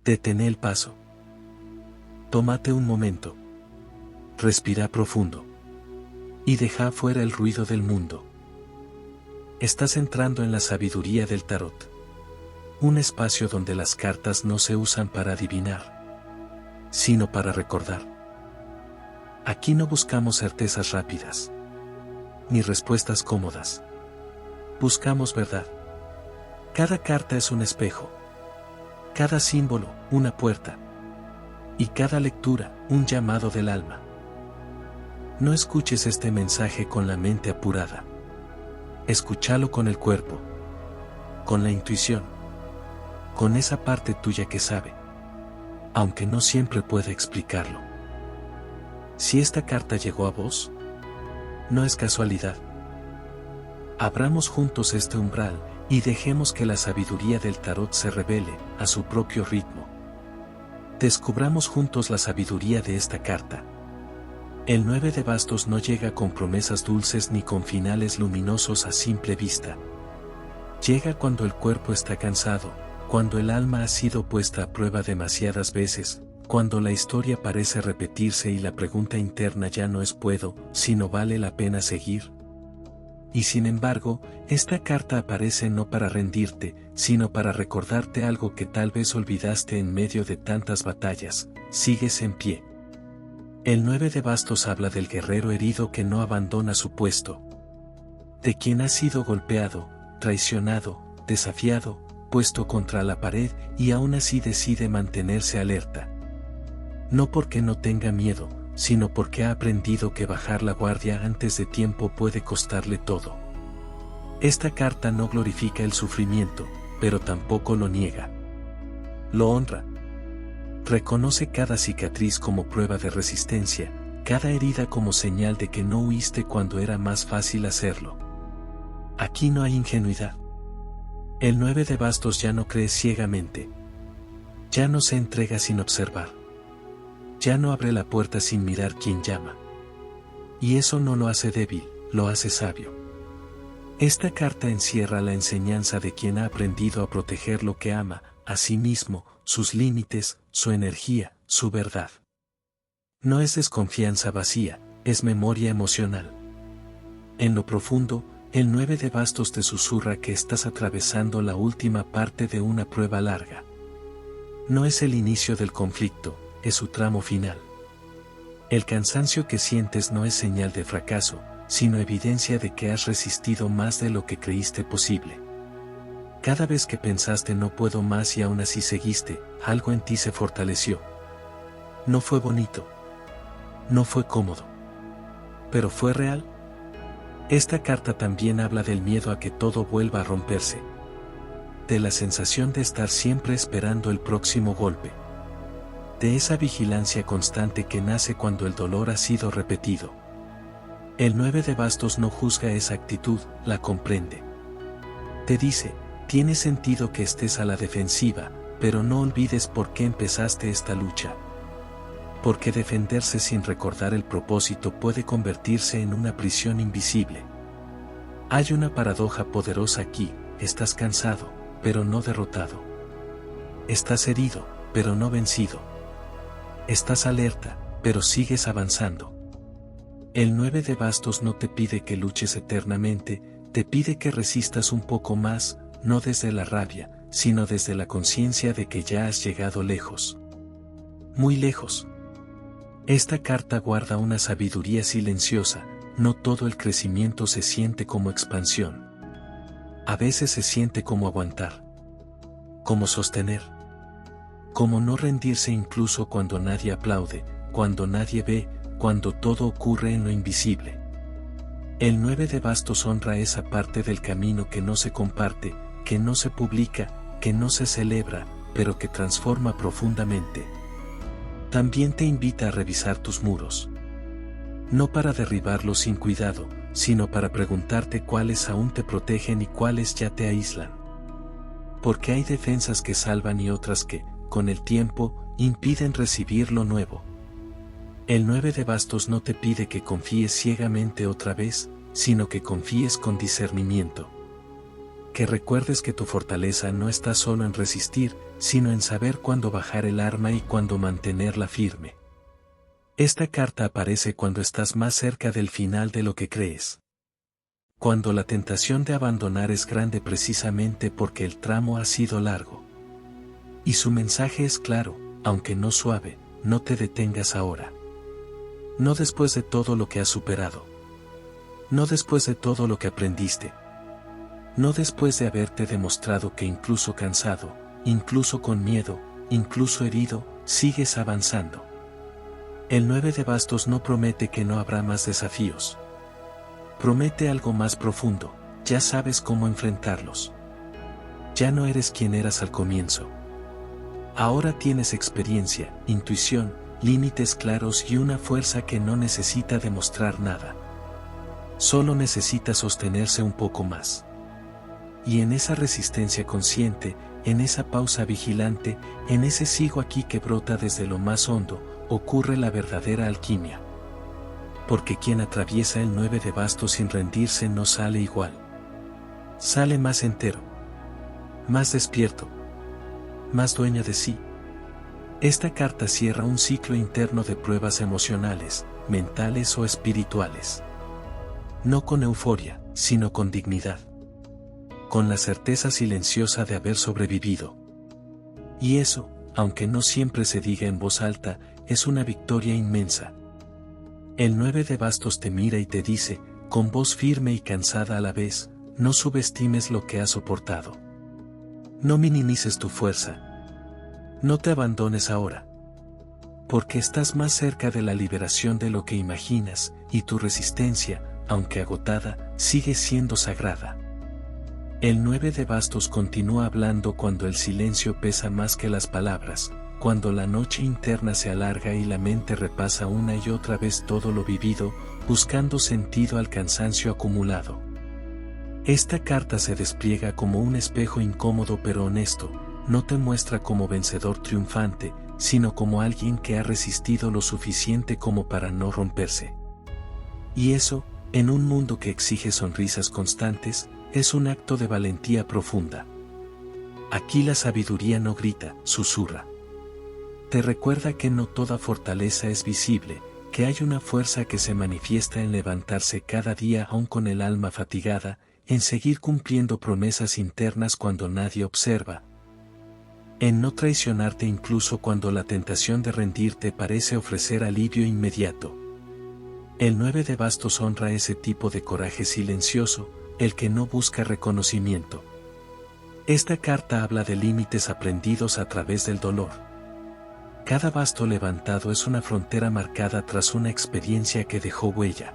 Detén el paso. Tómate un momento. Respira profundo. Y deja afuera el ruido del mundo. Estás entrando en la sabiduría del tarot. Un espacio donde las cartas no se usan para adivinar, sino para recordar. Aquí no buscamos certezas rápidas, ni respuestas cómodas. Buscamos verdad. Cada carta es un espejo. Cada símbolo, una puerta. Y cada lectura, un llamado del alma. No escuches este mensaje con la mente apurada. Escúchalo con el cuerpo, con la intuición, con esa parte tuya que sabe, aunque no siempre puede explicarlo. Si esta carta llegó a vos, no es casualidad. Abramos juntos este umbral y dejemos que la sabiduría del tarot se revele a su propio ritmo. Descubramos juntos la sabiduría de esta carta. El 9 de bastos no llega con promesas dulces ni con finales luminosos a simple vista. Llega cuando el cuerpo está cansado, cuando el alma ha sido puesta a prueba demasiadas veces, cuando la historia parece repetirse y la pregunta interna ya no es ¿puedo?, sino ¿vale la pena seguir? Y sin embargo, esta carta aparece no para rendirte, sino para recordarte algo que tal vez olvidaste en medio de tantas batallas: sigues en pie. El 9 de bastos habla del guerrero herido que no abandona su puesto. De quien ha sido golpeado, traicionado, desafiado, puesto contra la pared y aún así decide mantenerse alerta. No porque no tenga miedo, sino porque ha aprendido que bajar la guardia antes de tiempo puede costarle todo. Esta carta no glorifica el sufrimiento, pero tampoco lo niega. Lo honra. Reconoce cada cicatriz como prueba de resistencia, cada herida como señal de que no huiste cuando era más fácil hacerlo. Aquí no hay ingenuidad. El 9 de bastos ya no cree ciegamente. Ya no se entrega sin observar. Ya no abre la puerta sin mirar quién llama. Y eso no lo hace débil, lo hace sabio. Esta carta encierra la enseñanza de quien ha aprendido a proteger lo que ama, a sí mismo, sus límites, su energía, su verdad. No es desconfianza vacía, es memoria emocional. En lo profundo, el 9 de bastos te susurra que estás atravesando la última parte de una prueba larga. No es el inicio del conflicto, es su tramo final. El cansancio que sientes no es señal de fracaso, sino evidencia de que has resistido más de lo que creíste posible. Cada vez que pensaste no puedo más y aún así seguiste, algo en ti se fortaleció. No fue bonito. No fue cómodo. Pero fue real. Esta carta también habla del miedo a que todo vuelva a romperse. De la sensación de estar siempre esperando el próximo golpe. De esa vigilancia constante que nace cuando el dolor ha sido repetido. El 9 de bastos no juzga esa actitud, la comprende. Te dice: tiene sentido que estés a la defensiva, pero no olvides por qué empezaste esta lucha. Porque defenderse sin recordar el propósito puede convertirse en una prisión invisible. Hay una paradoja poderosa aquí: estás cansado, pero no derrotado. Estás herido, pero no vencido. Estás alerta, pero sigues avanzando. El 9 de bastos no te pide que luches eternamente, te pide que resistas un poco más, no desde la rabia, sino desde la conciencia de que ya has llegado lejos. Muy lejos. Esta carta guarda una sabiduría silenciosa: no todo el crecimiento se siente como expansión. A veces se siente como aguantar. Como sostener. Como no rendirse incluso cuando nadie aplaude, cuando nadie ve, cuando todo ocurre en lo invisible. El 9 de bastos honra esa parte del camino que no se comparte, que no se publica, que no se celebra, pero que transforma profundamente. También te invita a revisar tus muros. No para derribarlos sin cuidado, sino para preguntarte cuáles aún te protegen y cuáles ya te aíslan. Porque hay defensas que salvan y otras que, con el tiempo, impiden recibir lo nuevo. El 9 de bastos no te pide que confíes ciegamente otra vez, sino que confíes con discernimiento. que recuerdes que tu fortaleza no está solo en resistir, sino en saber cuándo bajar el arma y cuándo mantenerla firme. Esta carta aparece cuando estás más cerca del final de lo que crees. Cuando la tentación de abandonar es grande precisamente porque el tramo ha sido largo. Y su mensaje es claro, aunque no suave, no te detengas ahora. No después de todo lo que has superado. No después de todo lo que aprendiste. No después de haberte demostrado que incluso cansado, incluso con miedo, incluso herido, sigues avanzando. El 9 de bastos no promete que no habrá más desafíos. Promete algo más profundo, ya sabes cómo enfrentarlos. Ya no eres quien eras al comienzo. Ahora tienes experiencia, intuición, límites claros y una fuerza que no necesita demostrar nada. Solo necesita sostenerse un poco más. Y en esa resistencia consciente, en esa pausa vigilante, en ese sigo aquí que brota desde lo más hondo, ocurre la verdadera alquimia. Porque quien atraviesa el 9 de bastos sin rendirse no sale igual. Sale más entero. Más despierto. Más dueño de sí. Esta carta cierra un ciclo interno de pruebas emocionales, mentales o espirituales. No con euforia, sino con dignidad. Con la certeza silenciosa de haber sobrevivido. Y eso, aunque no siempre se diga en voz alta, es una victoria inmensa. El 9 de bastos te mira y te dice, con voz firme y cansada a la vez, no subestimes lo que has soportado. No minimices tu fuerza. No te abandones ahora. Porque estás más cerca de la liberación de lo que imaginas, y tu resistencia, aunque agotada, sigue siendo sagrada. El 9 de bastos continúa hablando cuando el silencio pesa más que las palabras, cuando la noche interna se alarga y la mente repasa una y otra vez todo lo vivido, buscando sentido al cansancio acumulado. Esta carta se despliega como un espejo incómodo pero honesto, no te muestra como vencedor triunfante, sino como alguien que ha resistido lo suficiente como para no romperse. Y eso, en un mundo que exige sonrisas constantes, es un acto de valentía profunda. Aquí la sabiduría no grita, susurra. Te recuerda que no toda fortaleza es visible, que hay una fuerza que se manifiesta en levantarse cada día aún con el alma fatigada, en seguir cumpliendo promesas internas cuando nadie observa, en no traicionarte incluso cuando la tentación de rendirte parece ofrecer alivio inmediato. El 9 de bastos honra ese tipo de coraje silencioso, el que no busca reconocimiento. Esta carta habla de límites aprendidos a través del dolor. Cada basto levantado es una frontera marcada tras una experiencia que dejó huella.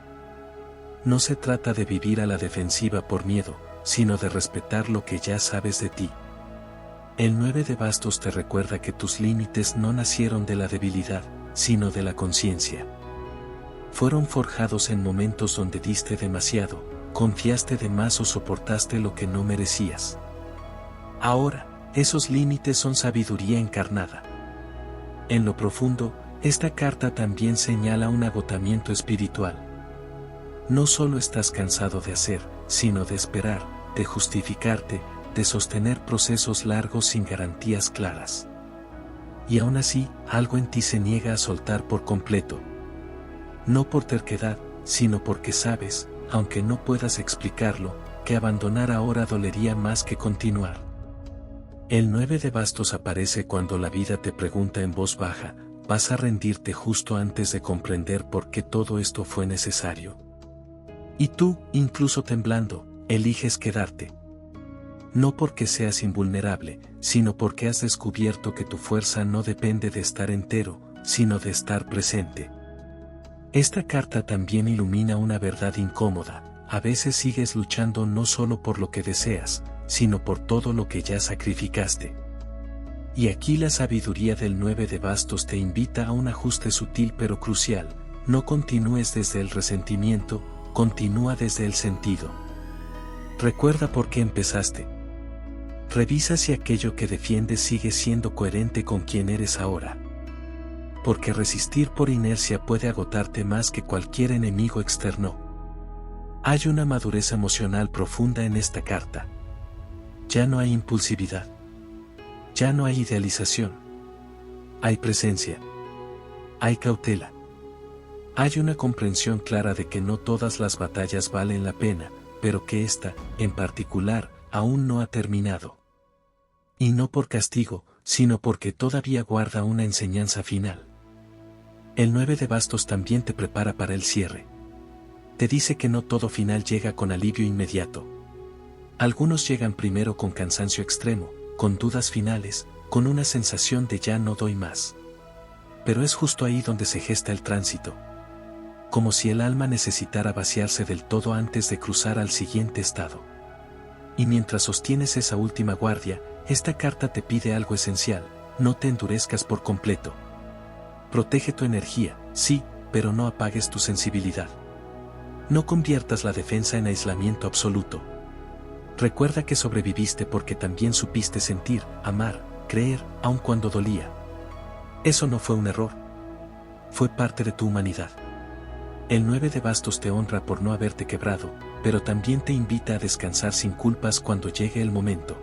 No se trata de vivir a la defensiva por miedo, sino de respetar lo que ya sabes de ti. El 9 de bastos te recuerda que tus límites no nacieron de la debilidad, sino de la conciencia. Fueron forjados en momentos donde diste demasiado, confiaste de más o soportaste lo que no merecías. Ahora, esos límites son sabiduría encarnada. En lo profundo, esta carta también señala un agotamiento espiritual. No solo estás cansado de hacer, sino de esperar, de justificarte, de sostener procesos largos sin garantías claras. Y aún así, algo en ti se niega a soltar por completo. No por terquedad, sino porque sabes, aunque no puedas explicarlo, que abandonar ahora dolería más que continuar. El 9 de bastos aparece cuando la vida te pregunta en voz baja, ¿vas a rendirte justo antes de comprender por qué todo esto fue necesario? Y tú, incluso temblando, eliges quedarte. No porque seas invulnerable, sino porque has descubierto que tu fuerza no depende de estar entero, sino de estar presente. Esta carta también ilumina una verdad incómoda, a veces sigues luchando no solo por lo que deseas, sino por todo lo que ya sacrificaste. Y aquí la sabiduría del 9 de bastos te invita a un ajuste sutil pero crucial, no continúes desde el resentimiento, continúa desde el sentido. Recuerda por qué empezaste. Revisa si aquello que defiendes sigue siendo coherente con quien eres ahora. Porque resistir por inercia puede agotarte más que cualquier enemigo externo. Hay una madurez emocional profunda en esta carta. Ya no hay impulsividad. Ya no hay idealización. Hay presencia. Hay cautela. Hay una comprensión clara de que no todas las batallas valen la pena, pero que esta, en particular, aún no ha terminado. Y no por castigo, sino porque todavía guarda una enseñanza final. El 9 de bastos también te prepara para el cierre. Te dice que no todo final llega con alivio inmediato. Algunos llegan primero con cansancio extremo, con dudas finales, con una sensación de ya no doy más. Pero es justo ahí donde se gesta el tránsito. Como si el alma necesitara vaciarse del todo antes de cruzar al siguiente estado. Y mientras sostienes esa última guardia, esta carta te pide algo esencial: no te endurezcas por completo. Protege tu energía, sí, pero no apagues tu sensibilidad. No conviertas la defensa en aislamiento absoluto. Recuerda que sobreviviste porque también supiste sentir, amar, creer, aun cuando dolía. Eso no fue un error. Fue parte de tu humanidad. El 9 de bastos te honra por no haberte quebrado, pero también te invita a descansar sin culpas cuando llegue el momento.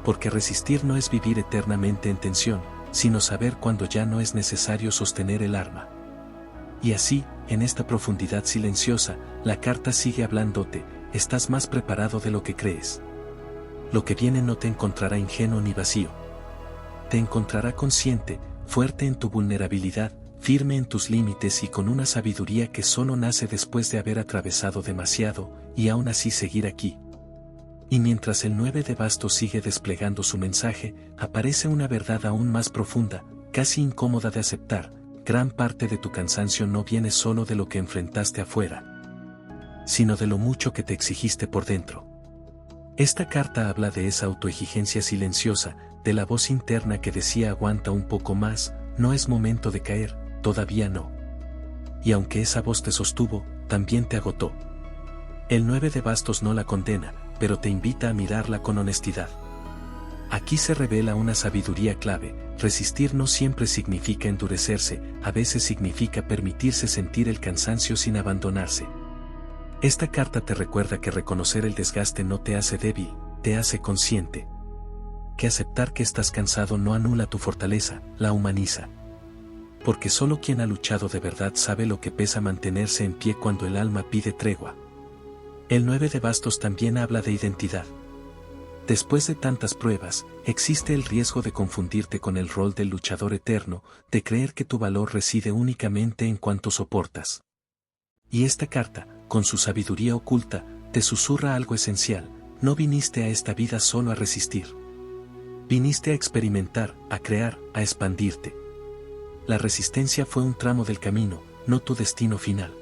Porque resistir no es vivir eternamente en tensión, sino saber cuando ya no es necesario sostener el arma. Y así, en esta profundidad silenciosa, la carta sigue hablándote: estás más preparado de lo que crees. Lo que viene no te encontrará ingenuo ni vacío. Te encontrará consciente, fuerte en tu vulnerabilidad, firme en tus límites y con una sabiduría que solo nace después de haber atravesado demasiado, y aún así seguir aquí. Y mientras el 9 de bastos sigue desplegando su mensaje, aparece una verdad aún más profunda, casi incómoda de aceptar: gran parte de tu cansancio no viene solo de lo que enfrentaste afuera, sino de lo mucho que te exigiste por dentro. Esta carta habla de esa autoexigencia silenciosa, de la voz interna que decía: aguanta un poco más, no es momento de caer, todavía no. Y aunque esa voz te sostuvo, también te agotó. El 9 de bastos no la condena, pero te invita a mirarla con honestidad. Aquí se revela una sabiduría clave: resistir no siempre significa endurecerse, a veces significa permitirse sentir el cansancio sin abandonarse. Esta carta te recuerda que reconocer el desgaste no te hace débil, te hace consciente. Que aceptar que estás cansado no anula tu fortaleza, la humaniza. Porque solo quien ha luchado de verdad sabe lo que pesa mantenerse en pie cuando el alma pide tregua. El 9 de bastos también habla de identidad. Después de tantas pruebas, existe el riesgo de confundirte con el rol del luchador eterno, de creer que tu valor reside únicamente en cuanto soportas. Y esta carta, con su sabiduría oculta, te susurra algo esencial: no viniste a esta vida solo a resistir. Viniste a experimentar, a crear, a expandirte. La resistencia fue un tramo del camino, no tu destino final.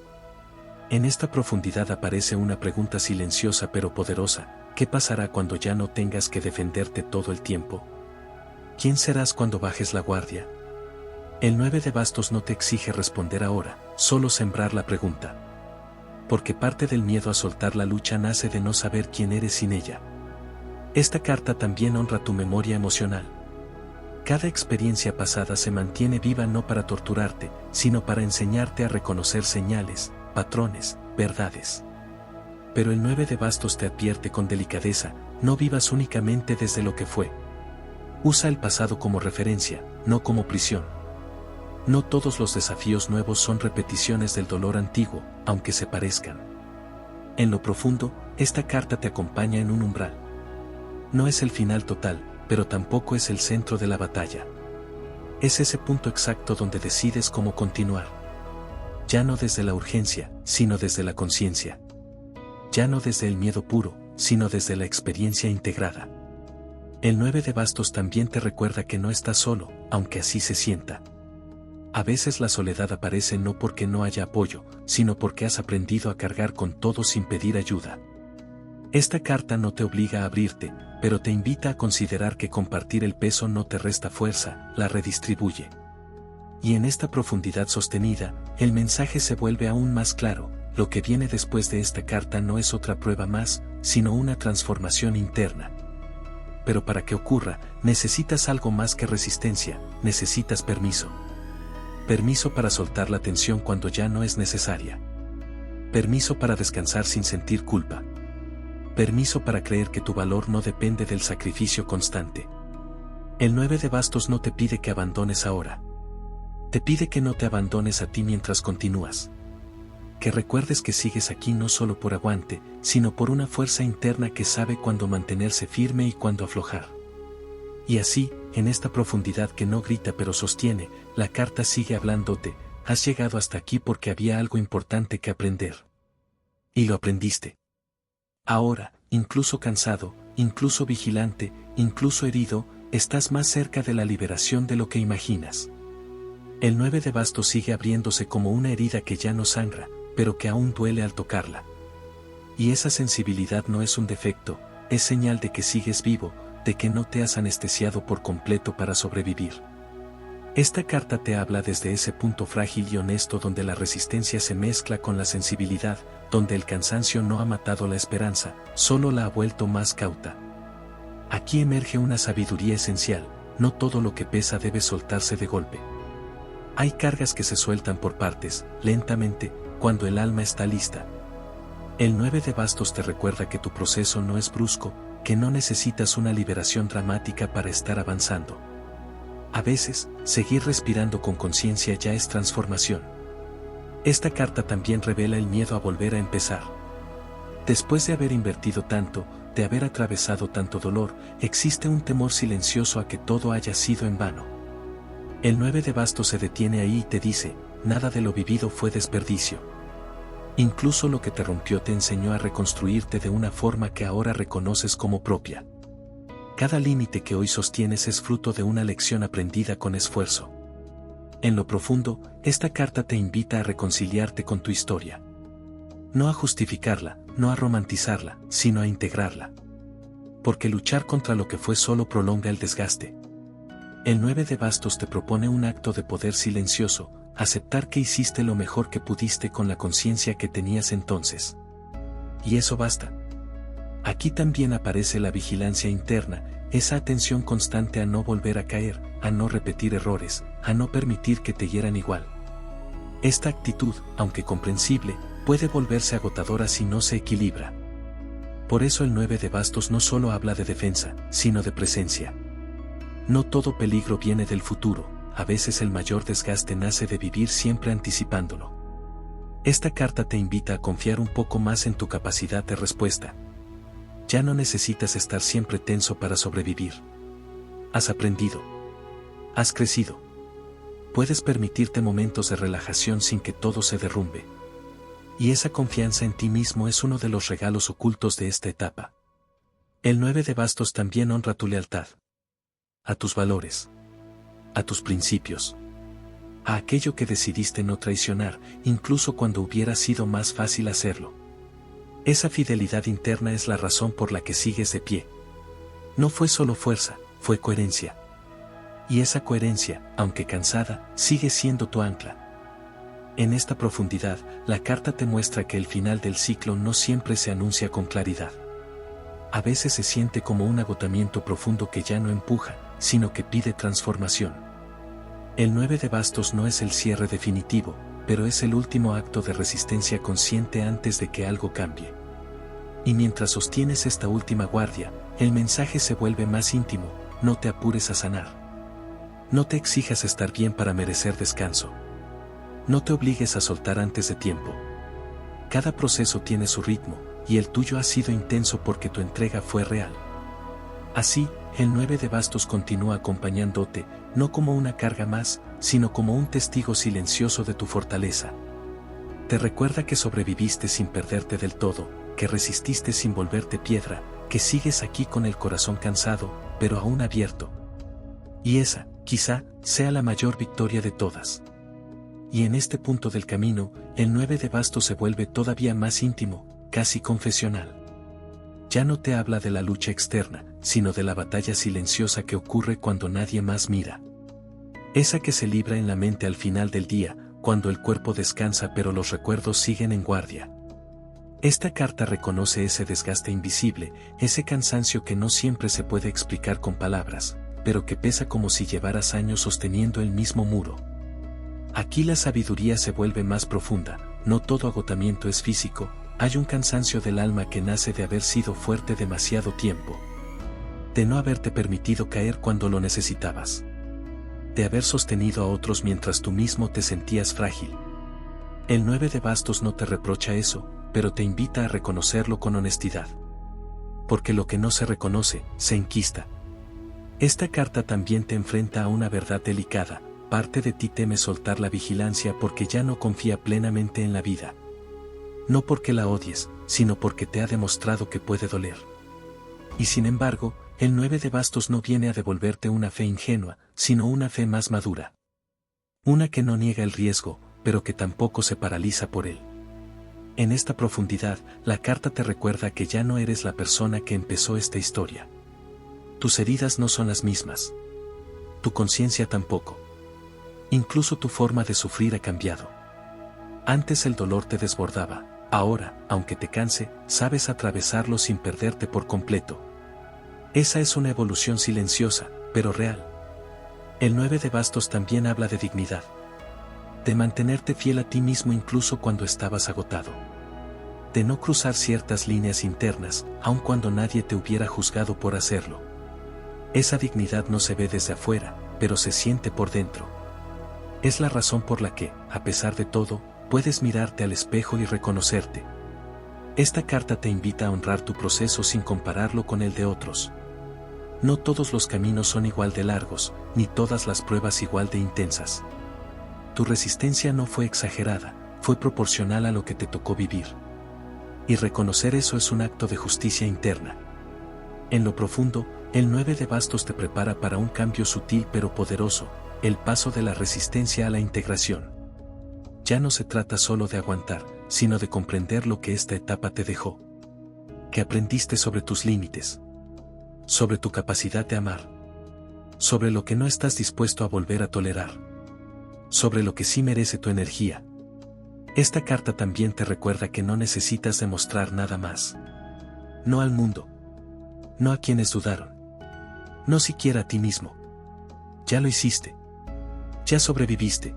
En esta profundidad aparece una pregunta silenciosa pero poderosa: ¿qué pasará cuando ya no tengas que defenderte todo el tiempo? ¿Quién serás cuando bajes la guardia? El 9 de bastos no te exige responder ahora, solo sembrar la pregunta. Porque parte del miedo a soltar la lucha nace de no saber quién eres sin ella. Esta carta también honra tu memoria emocional. Cada experiencia pasada se mantiene viva no para torturarte, sino para enseñarte a reconocer señales, patrones, verdades. Pero el 9 de bastos te advierte con delicadeza: no vivas únicamente desde lo que fue. Usa el pasado como referencia, no como prisión. No todos los desafíos nuevos son repeticiones del dolor antiguo, aunque se parezcan. En lo profundo, esta carta te acompaña en un umbral. No es el final total, pero tampoco es el centro de la batalla. Es ese punto exacto donde decides cómo continuar. Ya no desde la urgencia, sino desde la conciencia. Ya no desde el miedo puro, sino desde la experiencia integrada. El 9 de bastos también te recuerda que no estás solo, aunque así se sienta. A veces la soledad aparece no porque no haya apoyo, sino porque has aprendido a cargar con todo sin pedir ayuda. Esta carta no te obliga a abrirte, pero te invita a considerar que compartir el peso no te resta fuerza, la redistribuye. Y en esta profundidad sostenida, el mensaje se vuelve aún más claro: lo que viene después de esta carta no es otra prueba más, sino una transformación interna. Pero para que ocurra, necesitas algo más que resistencia, necesitas permiso. Permiso para soltar la tensión cuando ya no es necesaria. Permiso para descansar sin sentir culpa. permiso para creer que tu valor no depende del sacrificio constante. El 9 de bastos no te pide que abandones ahora. Te pide que no te abandones a ti mientras continúas. Que recuerdes que sigues aquí no solo por aguante, sino por una fuerza interna que sabe cuándo mantenerse firme y cuándo aflojar. Y así, en esta profundidad que no grita pero sostiene, la carta sigue hablándote: has llegado hasta aquí porque había algo importante que aprender. Y lo aprendiste. Ahora, incluso cansado, incluso vigilante, incluso herido, estás más cerca de la liberación de lo que imaginas. El 9 de bastos sigue abriéndose como una herida que ya no sangra, pero que aún duele al tocarla. Y esa sensibilidad no es un defecto, es señal de que sigues vivo, de que no te has anestesiado por completo para sobrevivir. Esta carta te habla desde ese punto frágil y honesto donde la resistencia se mezcla con la sensibilidad, donde el cansancio no ha matado la esperanza, solo la ha vuelto más cauta. Aquí emerge una sabiduría esencial: no todo lo que pesa debe soltarse de golpe. Hay cargas que se sueltan por partes, lentamente, cuando el alma está lista. El 9 de bastos te recuerda que tu proceso no es brusco, que no necesitas una liberación dramática para estar avanzando. A veces, seguir respirando con conciencia ya es transformación. Esta carta también revela el miedo a volver a empezar. Después de haber invertido tanto, de haber atravesado tanto dolor, existe un temor silencioso a que todo haya sido en vano. El 9 de bastos se detiene ahí y te dice: nada de lo vivido fue desperdicio. Incluso lo que te rompió te enseñó a reconstruirte de una forma que ahora reconoces como propia. Cada límite que hoy sostienes es fruto de una lección aprendida con esfuerzo. En lo profundo, esta carta te invita a reconciliarte con tu historia. No a justificarla, no a romantizarla, sino a integrarla. Porque luchar contra lo que fue solo prolonga el desgaste. El 9 de bastos te propone un acto de poder silencioso: aceptar que hiciste lo mejor que pudiste con la conciencia que tenías entonces. Y eso basta. Aquí también aparece la vigilancia interna, esa atención constante a no volver a caer, a no repetir errores, a no permitir que te hieran igual. Esta actitud, aunque comprensible, puede volverse agotadora si no se equilibra. Por eso el 9 de bastos no solo habla de defensa, sino de presencia. No todo peligro viene del futuro, a veces el mayor desgaste nace de vivir siempre anticipándolo. Esta carta te invita a confiar un poco más en tu capacidad de respuesta. Ya no necesitas estar siempre tenso para sobrevivir. Has aprendido. Has crecido. Puedes permitirte momentos de relajación sin que todo se derrumbe. Y esa confianza en ti mismo es uno de los regalos ocultos de esta etapa. El 9 de bastos también honra tu lealtad. A tus valores. A tus principios. A aquello que decidiste no traicionar, incluso cuando hubiera sido más fácil hacerlo. Esa fidelidad interna es la razón por la que sigues de pie. No fue solo fuerza, fue coherencia. Y esa coherencia, aunque cansada, sigue siendo tu ancla. En esta profundidad, la carta te muestra que el final del ciclo no siempre se anuncia con claridad. A veces se siente como un agotamiento profundo que ya no empuja, sino que pide transformación. El 9 de bastos no es el cierre definitivo, pero es el último acto de resistencia consciente antes de que algo cambie. Y mientras sostienes esta última guardia, el mensaje se vuelve más íntimo: no te apures a sanar. No te exijas estar bien para merecer descanso. No te obligues a soltar antes de tiempo. Cada proceso tiene su ritmo, y el tuyo ha sido intenso porque tu entrega fue real. Así, el 9 de bastos continúa acompañándote, no como una carga más, sino como un testigo silencioso de tu fortaleza. Te recuerda que sobreviviste sin perderte del todo, que resististe sin volverte piedra, que sigues aquí con el corazón cansado, pero aún abierto. Y esa, quizá, sea la mayor victoria de todas. Y en este punto del camino, el 9 de bastos se vuelve todavía más íntimo, casi confesional. Ya no te habla de la lucha externa, sino de la batalla silenciosa que ocurre cuando nadie más mira. Esa que se libra en la mente al final del día, cuando el cuerpo descansa pero los recuerdos siguen en guardia. Esta carta reconoce ese desgaste invisible, ese cansancio que no siempre se puede explicar con palabras, pero que pesa como si llevaras años sosteniendo el mismo muro. Aquí la sabiduría se vuelve más profunda: no todo agotamiento es físico, Hay un cansancio del alma que nace de haber sido fuerte demasiado tiempo. De no haberte permitido caer cuando lo necesitabas. De haber sostenido a otros mientras tú mismo te sentías frágil. El 9 de bastos no te reprocha eso, pero te invita a reconocerlo con honestidad. Porque lo que no se reconoce, se enquista. Esta carta también te enfrenta a una verdad delicada. Parte de ti teme soltar la vigilancia porque ya no confía plenamente en la vida. No porque la odies, sino porque te ha demostrado que puede doler. Y sin embargo, el 9 de bastos no viene a devolverte una fe ingenua, sino una fe más madura. Una que no niega el riesgo, pero que tampoco se paraliza por él. En esta profundidad, la carta te recuerda que ya no eres la persona que empezó esta historia. Tus heridas no son las mismas. Tu conciencia tampoco. Incluso tu forma de sufrir ha cambiado. Antes el dolor te desbordaba, ahora, aunque te canse, sabes atravesarlo sin perderte por completo. Esa es una evolución silenciosa, pero real. El 9 de bastos también habla de dignidad. De mantenerte fiel a ti mismo incluso cuando estabas agotado. De no cruzar ciertas líneas internas, aun cuando nadie te hubiera juzgado por hacerlo. Esa dignidad no se ve desde afuera, pero se siente por dentro. Es la razón por la que, a pesar de todo, puedes mirarte al espejo y reconocerte. Esta carta te invita a honrar tu proceso sin compararlo con el de otros. No todos los caminos son igual de largos, ni todas las pruebas igual de intensas. Tu resistencia no fue exagerada, fue proporcional a lo que te tocó vivir. Y reconocer eso es un acto de justicia interna. En lo profundo, el 9 de bastos te prepara para un cambio sutil pero poderoso, el paso de la resistencia a la integración. Ya no se trata solo de aguantar, sino de comprender lo que esta etapa te dejó. Que aprendiste sobre tus límites. Sobre tu capacidad de amar. Sobre lo que no estás dispuesto a volver a tolerar. Sobre lo que sí merece tu energía. Esta carta también te recuerda que no necesitas demostrar nada más. No al mundo. No a quienes dudaron. No siquiera a ti mismo. Ya lo hiciste. Ya sobreviviste.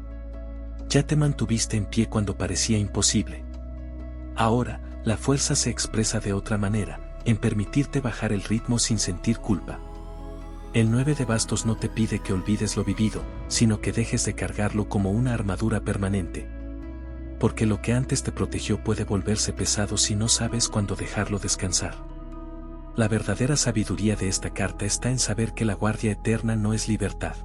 Ya te mantuviste en pie cuando parecía imposible. Ahora, la fuerza se expresa de otra manera, en permitirte bajar el ritmo sin sentir culpa. El 9 de bastos no te pide que olvides lo vivido, sino que dejes de cargarlo como una armadura permanente. Porque lo que antes te protegió puede volverse pesado si no sabes cuándo dejarlo descansar. La verdadera sabiduría de esta carta está en saber que la guardia eterna no es libertad.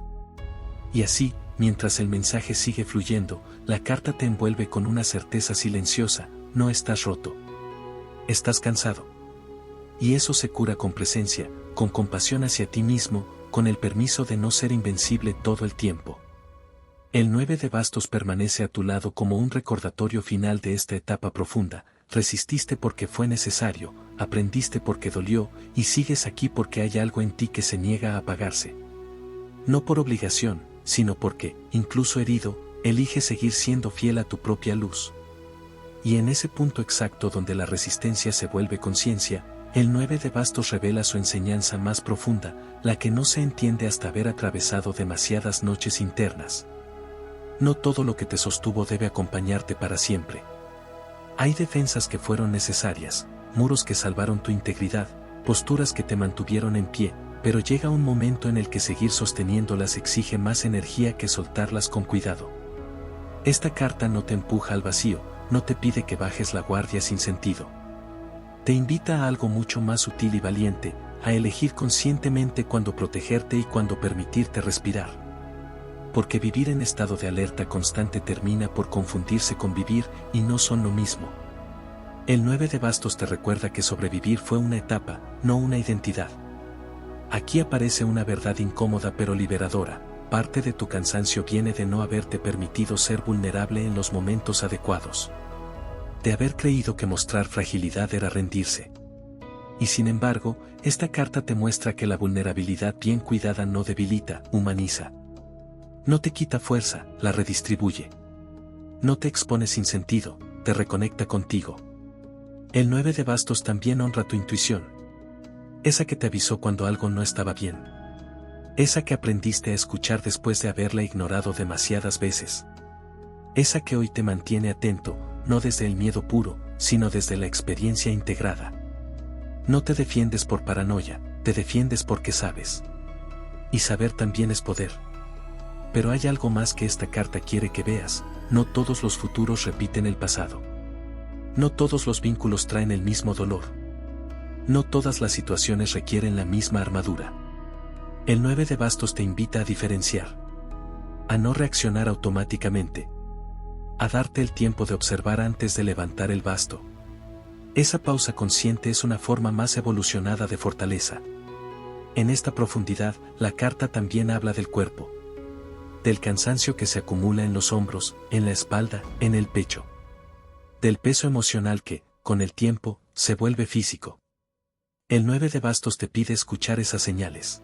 Y así, mientras el mensaje sigue fluyendo, la carta te envuelve con una certeza silenciosa: no estás roto. Estás cansado. Y eso se cura con presencia, con compasión hacia ti mismo, con el permiso de no ser invencible todo el tiempo. El 9 de bastos permanece a tu lado como un recordatorio final de esta etapa profunda. Resististe porque fue necesario, aprendiste porque dolió, y sigues aquí porque hay algo en ti que se niega a apagarse. No por obligación, sino porque, incluso herido, eliges seguir siendo fiel a tu propia luz. Y en ese punto exacto donde la resistencia se vuelve conciencia, el 9 de bastos revela su enseñanza más profunda, la que no se entiende hasta haber atravesado demasiadas noches internas. No todo lo que te sostuvo debe acompañarte para siempre. Hay defensas que fueron necesarias, muros que salvaron tu integridad, posturas que te mantuvieron en pie, pero llega un momento en el que seguir sosteniéndolas exige más energía que soltarlas con cuidado. Esta carta no te empuja al vacío, no te pide que bajes la guardia sin sentido. Te invita a algo mucho más sutil y valiente, a elegir conscientemente cuándo protegerte y cuándo permitirte respirar. Porque vivir en estado de alerta constante termina por confundirse con vivir, y no son lo mismo. El 9 de bastos te recuerda que sobrevivir fue una etapa, no una identidad. Aquí aparece una verdad incómoda pero liberadora: parte de tu cansancio viene de no haberte permitido ser vulnerable en los momentos adecuados. De haber creído que mostrar fragilidad era rendirse. Y sin embargo, esta carta te muestra que la vulnerabilidad bien cuidada no debilita, humaniza. No te quita fuerza, la redistribuye. No te expone sin sentido, te reconecta contigo. El 9 de bastos también honra tu intuición. Esa que te avisó cuando algo no estaba bien. Esa que aprendiste a escuchar después de haberla ignorado demasiadas veces. Esa que hoy te mantiene atento, no desde el miedo puro, sino desde la experiencia integrada. No te defiendes por paranoia, te defiendes porque sabes. Y saber también es poder. Pero hay algo más que esta carta quiere que veas: no todos los futuros repiten el pasado. No todos los vínculos traen el mismo dolor. No todas las situaciones requieren la misma armadura. El 9 de bastos te invita a diferenciar. A no reaccionar automáticamente. A darte el tiempo de observar antes de levantar el basto. Esa pausa consciente es una forma más evolucionada de fortaleza. En esta profundidad, la carta también habla del cuerpo. Del cansancio que se acumula en los hombros, en la espalda, en el pecho. Del peso emocional que, con el tiempo, se vuelve físico. El 9 de bastos te pide escuchar esas señales.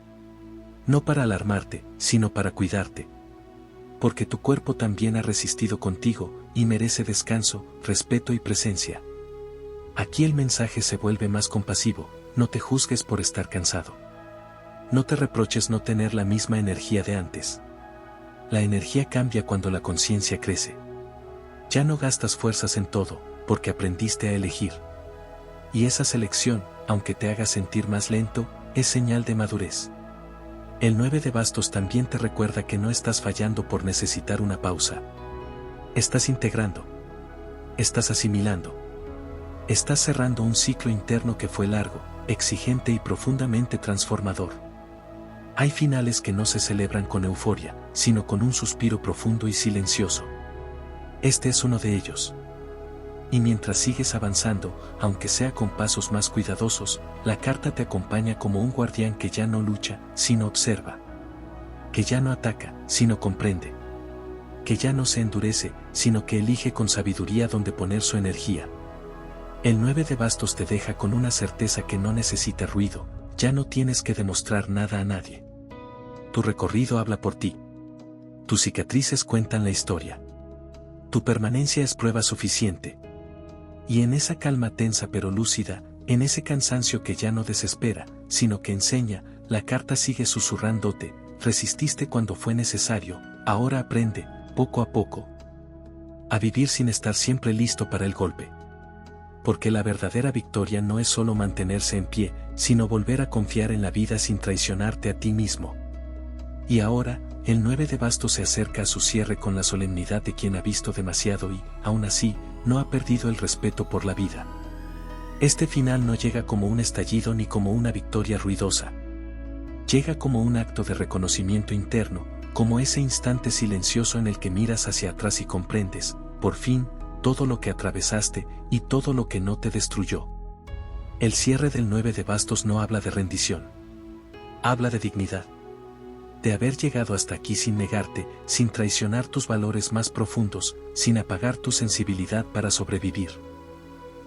No para alarmarte, sino para cuidarte. Porque tu cuerpo también ha resistido contigo, y merece descanso, respeto y presencia. Aquí el mensaje se vuelve más compasivo: no te juzgues por estar cansado. No te reproches no tener la misma energía de antes. La energía cambia cuando la conciencia crece. Ya no gastas fuerzas en todo, porque aprendiste a elegir. Y esa selección, aunque te haga sentir más lento, es señal de madurez. El 9 de bastos también te recuerda que no estás fallando por necesitar una pausa. Estás integrando. Estás asimilando. Estás cerrando un ciclo interno que fue largo, exigente y profundamente transformador. Hay finales que no se celebran con euforia, sino con un suspiro profundo y silencioso. Este es uno de ellos. Y mientras sigues avanzando, aunque sea con pasos más cuidadosos, la carta te acompaña como un guardián que ya no lucha, sino observa. Que ya no ataca, sino comprende. Que ya no se endurece, sino que elige con sabiduría dónde poner su energía. El 9 de bastos te deja con una certeza que no necesita ruido: ya no tienes que demostrar nada a nadie. Tu recorrido habla por ti. Tus cicatrices cuentan la historia. Tu permanencia es prueba suficiente. Y en esa calma tensa pero lúcida, en ese cansancio que ya no desespera, sino que enseña, la carta sigue susurrándote: resististe cuando fue necesario, ahora aprende, poco a poco, a vivir sin estar siempre listo para el golpe. Porque la verdadera victoria no es solo mantenerse en pie, sino volver a confiar en la vida sin traicionarte a ti mismo. Y ahora, el 9 de bastos se acerca a su cierre con la solemnidad de quien ha visto demasiado y, aún así, no ha perdido el respeto por la vida. Este final no llega como un estallido ni como una victoria ruidosa. Llega como un acto de reconocimiento interno, como ese instante silencioso en el que miras hacia atrás y comprendes, por fin, todo lo que atravesaste y todo lo que no te destruyó. El cierre del 9 de bastos no habla de rendición. Habla de dignidad. De haber llegado hasta aquí sin negarte, sin traicionar tus valores más profundos, sin apagar tu sensibilidad para sobrevivir.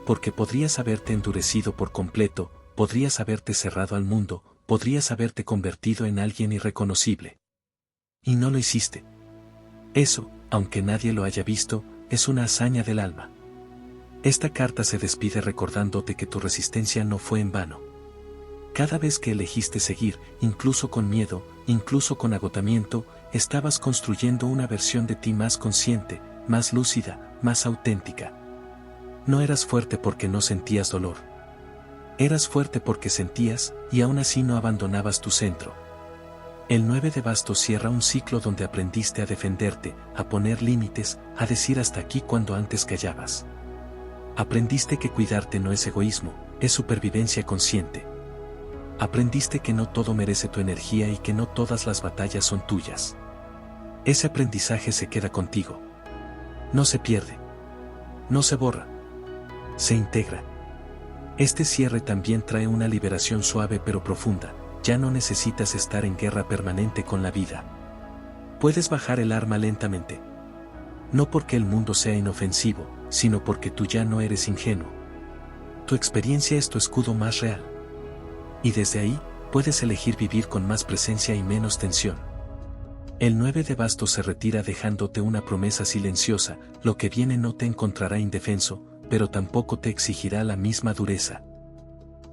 Porque podrías haberte endurecido por completo, podrías haberte cerrado al mundo, podrías haberte convertido en alguien irreconocible. Y no lo hiciste. Eso, aunque nadie lo haya visto, es una hazaña del alma. Esta carta se despide recordándote que tu resistencia no fue en vano. Cada vez que elegiste seguir, incluso con miedo, incluso con agotamiento, estabas construyendo una versión de ti más consciente, más lúcida, más auténtica. No eras fuerte porque no sentías dolor. Eras fuerte porque sentías, y aún así no abandonabas tu centro. El 9 de bastos cierra un ciclo donde aprendiste a defenderte, a poner límites, a decir hasta aquí cuando antes callabas. Aprendiste que cuidarte no es egoísmo, es supervivencia consciente. Aprendiste que no todo merece tu energía y que no todas las batallas son tuyas. Ese aprendizaje se queda contigo. No se pierde. No se borra. Se integra. Este cierre también trae una liberación suave pero profunda. Ya no necesitas estar en guerra permanente con la vida. Puedes bajar el arma lentamente. No porque el mundo sea inofensivo, sino porque tú ya no eres ingenuo. Tu experiencia es tu escudo más real. Y desde ahí, puedes elegir vivir con más presencia y menos tensión. El 9 de bastos se retira dejándote una promesa silenciosa: lo que viene no te encontrará indefenso, pero tampoco te exigirá la misma dureza.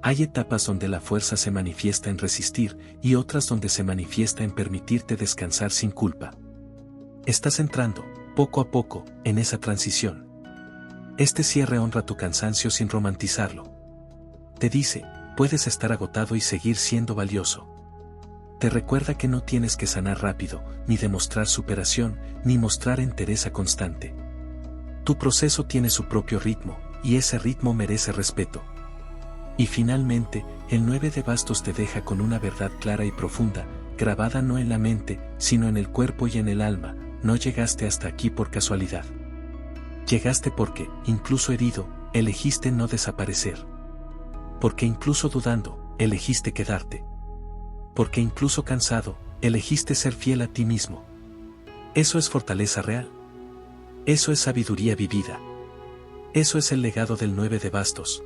Hay etapas donde la fuerza se manifiesta en resistir, y otras donde se manifiesta en permitirte descansar sin culpa. Estás entrando, poco a poco, en esa transición. Este cierre honra tu cansancio sin romantizarlo. Te dice, puedes estar agotado y seguir siendo valioso. Te recuerda que no tienes que sanar rápido, ni demostrar superación, ni mostrar entereza constante. Tu proceso tiene su propio ritmo, y ese ritmo merece respeto. Y finalmente, el 9 de bastos te deja con una verdad clara y profunda, grabada no en la mente, sino en el cuerpo y en el alma. No llegaste hasta aquí por casualidad. Llegaste porque, incluso herido, elegiste no desaparecer. Porque incluso dudando, elegiste quedarte. Porque incluso cansado, elegiste ser fiel a ti mismo. Eso es fortaleza real. Eso es sabiduría vivida. Eso es el legado del 9 de bastos.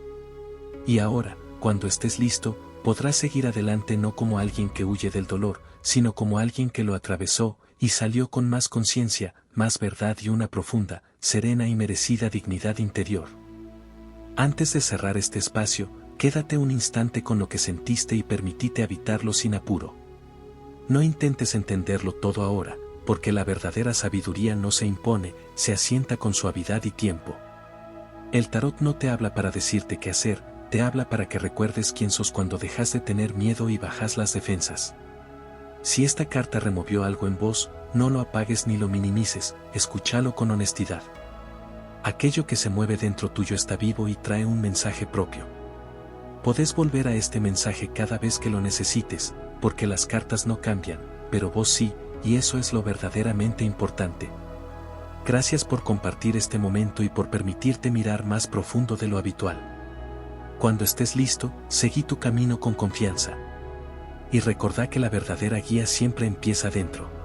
Y ahora, cuando estés listo, podrás seguir adelante no como alguien que huye del dolor, sino como alguien que lo atravesó y salió con más conciencia, más verdad y una profunda, serena y merecida dignidad interior. Antes de cerrar este espacio, quédate un instante con lo que sentiste y permitite habitarlo sin apuro. No intentes entenderlo todo ahora, porque la verdadera sabiduría no se impone, se asienta con suavidad y tiempo. El tarot no te habla para decirte qué hacer, te habla para que recuerdes quién sos cuando dejas de tener miedo y bajas las defensas. Si esta carta removió algo en vos, no lo apagues ni lo minimices, escúchalo con honestidad. Aquello que se mueve dentro tuyo está vivo y trae un mensaje propio. Podés volver a este mensaje cada vez que lo necesites, porque las cartas no cambian, pero vos sí, y eso es lo verdaderamente importante. Gracias por compartir este momento y por permitirte mirar más profundo de lo habitual. Cuando estés listo, seguí tu camino con confianza. Y recordá que la verdadera guía siempre empieza dentro.